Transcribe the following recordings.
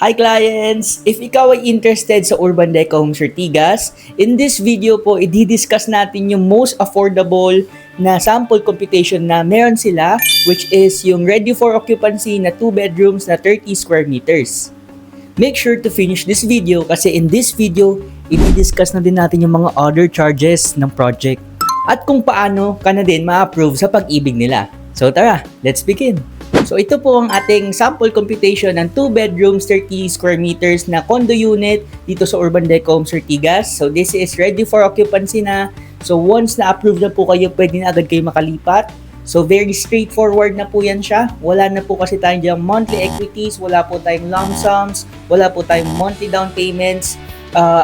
Hi clients! If ikaw ay interested sa Urban Deco Homes Ortigas, in this video po, i-discuss natin yung most affordable na sample computation na meron sila, which is yung ready for occupancy na 2 bedrooms na 30 square meters. Make sure to finish this video kasi in this video, i-discuss na din natin yung mga other charges ng project at kung paano ka na din ma-approve sa pag-ibig nila. So tara, let's begin! So ito po ang ating sample computation ng 2 bedrooms, 30 square meters na condo unit dito sa Urban Deco Homes Ortigas. So this is ready for occupancy na. So once na-approve na po kayo, pwede na agad kayo makalipat. So very straightforward na po yan siya. Wala na po kasi tayong diyang monthly equities, wala po tayong lump sums, wala po tayong monthly down payments.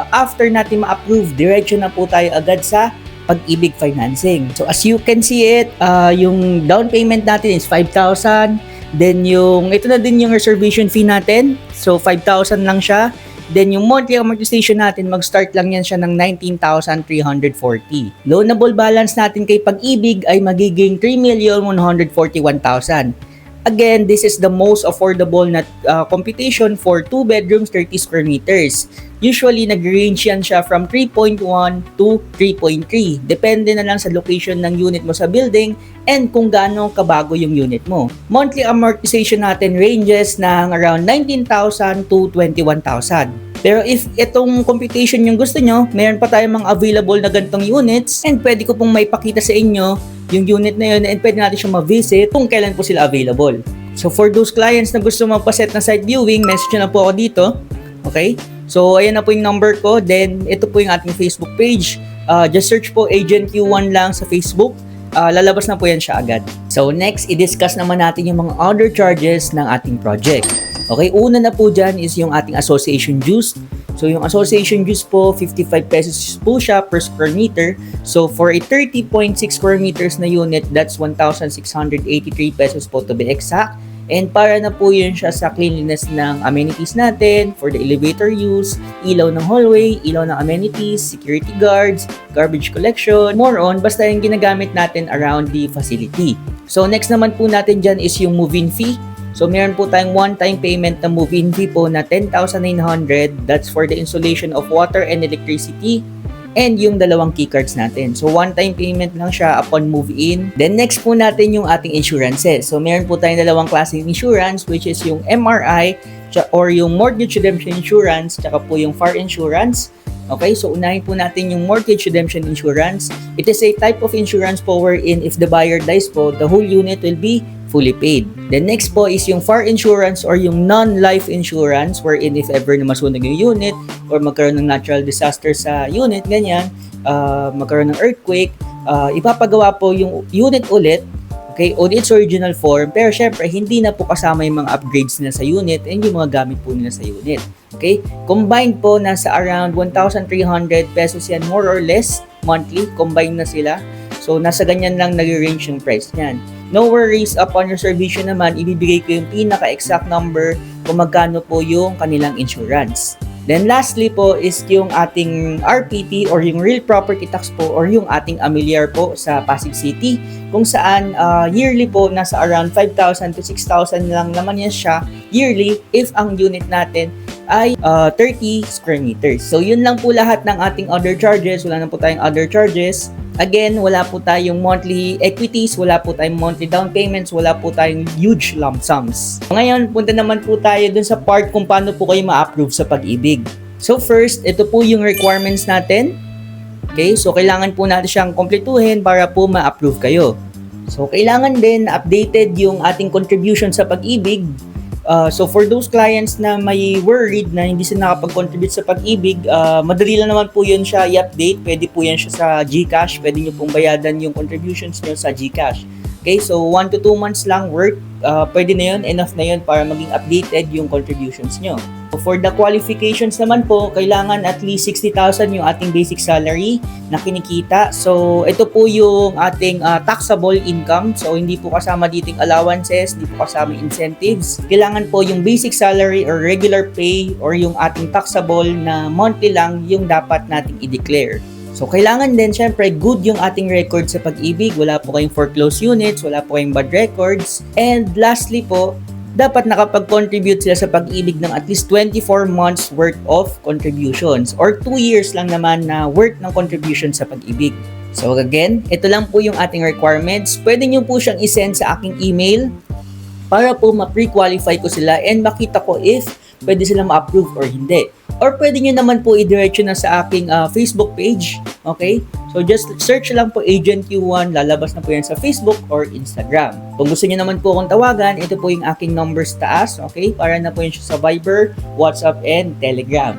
After natin ma-approve, diretso na po tayo agad sa pag-ibig financing. So as you can see it, yung down payment natin is 5,000. Then ito na din yung reservation fee natin. So 5,000 lang siya. Then yung monthly amortization natin, mag-start lang yan siya ng 19,340. Loanable balance natin kay Pag-ibig ay magiging 3,141,000. Again, this is the most affordable na computation for 2 bedrooms, 30 square meters. Usually, nag-range yan siya from 3.1 to 3.3. Depende na lang sa location ng unit mo sa building and kung gaano kabago yung unit mo. Monthly amortization natin ranges ng around 19,000 to 21,000. Pero if itong computation yung gusto nyo, mayroon pa tayong mga available na ganitong units and pwede ko pong maipakita sa inyo yung unit na yun and pwede natin siya ma-visit kung kailan po sila available. So for those clients na gusto magpa-set na site viewing, message na po ako dito. Okay? So ayan na po yung number ko. Then ito po yung ating Facebook page. Just search po Agent Q1 lang sa Facebook. Lalabas na po yan siya agad. So next, i-discuss naman natin yung mga other charges ng ating project. Okay, una na po dyan is yung ating association dues. So yung association dues po, 55 pesos po siya per square meter. So for a 30.6 square meters na unit, that's 1,683 pesos po to be exact. And para na po yun siya sa cleanliness ng amenities natin, for the elevator use, ilaw ng hallway, ilaw ng amenities, security guards, garbage collection, more on, basta yung ginagamit natin around the facility. So next naman po natin dyan is yung move-in fee. So meron po tayong one-time payment na move-in fee po na 10,900. That's for the installation of water and electricity and yung dalawang keycards natin. So one-time payment lang siya upon move-in. Then next po natin yung ating insurances. So meron po tayong dalawang klaseng insurance which is yung MRI or yung mortgage redemption insurance tsaka po yung fire insurance. Okay, so unahin po natin yung mortgage redemption insurance. It is a type of insurance po wherein if the buyer dies po, the whole unit will be fully paid. The next po is yung fire insurance or yung non-life insurance wherein if ever na masunog yung unit or magkaroon ng natural disaster sa unit, ganyan, magkaroon ng earthquake, ipapagawa po yung unit ulit, okay, on its original form, pero syempre hindi na po kasama yung mga upgrades nila sa unit and yung mga gamit po nila sa unit. Okay, combined po nasa around 1,300 pesos yan more or less monthly, combined na sila. So nasa ganyan lang nag-range yung price niyan. No worries, upon reservation naman, ibibigay ko yung pinaka-exact number kung magkano po yung kanilang insurance. Then lastly po is yung ating RPT or yung real property tax po or yung ating amilyar po sa Pasig City kung saan yearly po nasa around 5,000 to 6,000 lang naman yan siya yearly if ang unit natin ay 30 square meters. So yun lang po lahat ng ating other charges. Wala na po tayong other charges. Again, wala po tayong monthly equities, wala po tayong monthly down payments, wala po tayong huge lump sums. Ngayon, punta naman po tayo dun sa part kung paano po kayo ma-approve sa Pag-ibig. So first, ito po yung requirements natin. Okay, so kailangan po natin siyang kumpletuhin para po ma-approve kayo. So kailangan din updated yung ating contribution sa Pag-ibig. So for those clients na may worried na hindi sila nakapag-contribute sa Pag-ibig, madali lang naman po yun siya i-update. Pwede po yan siya sa GCash. Pwede nyo pong bayadan yung contributions nyo sa GCash. Okay, so 1 to 2 months lang work. Pwede na yun, enough na yun para maging updated yung contributions nyo. For the qualifications naman po, kailangan at least 60,000 yung ating basic salary na kinikita. So, ito po yung ating taxable income. So, hindi po kasama dito yung allowances, hindi po kasama incentives. Kailangan po yung basic salary or regular pay or yung ating taxable na monthly lang yung dapat nating i-declare. So, kailangan din, syempre, good yung ating record sa Pag-ibig. Wala po kayong foreclosed units, wala po kayong bad records. And lastly po, dapat nakapag-contribute sila sa Pag-ibig ng at least 24 months worth of contributions or 2 years lang naman na worth ng contribution sa Pag-ibig. So again, ito lang po yung ating requirements. Pwede nyo po siyang isend sa aking email para po ma-pre-qualify ko sila and makita ko if pwede sila ma-approve or hindi. Or pwede nyo naman po i-diretso na sa aking Facebook page. Okay? So just search lang po Agent Q1, lalabas na po yan sa Facebook or Instagram. Kung gusto nyo naman po akong tawagan, ito po yung aking numbers taas. Okay? Para na po yun siya sa Viber, WhatsApp, and Telegram.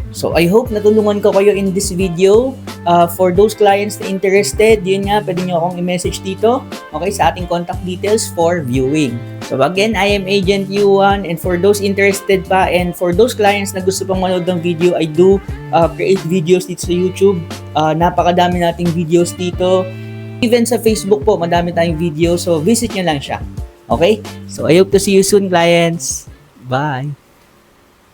So I hope natulungan ko kayo in this video. For those clients na interested, yun nga, pwede nyo akong i-message dito, okay, sa ating contact details for viewing. So again, I am Agent U1, and for those interested pa and for those clients na gusto pang manood ng video, I do create videos dito sa YouTube. Napakadami nating videos dito. Even sa Facebook po, madami tayong video, so visit nyo lang siya. Okay? So I hope to see you soon, clients. Bye!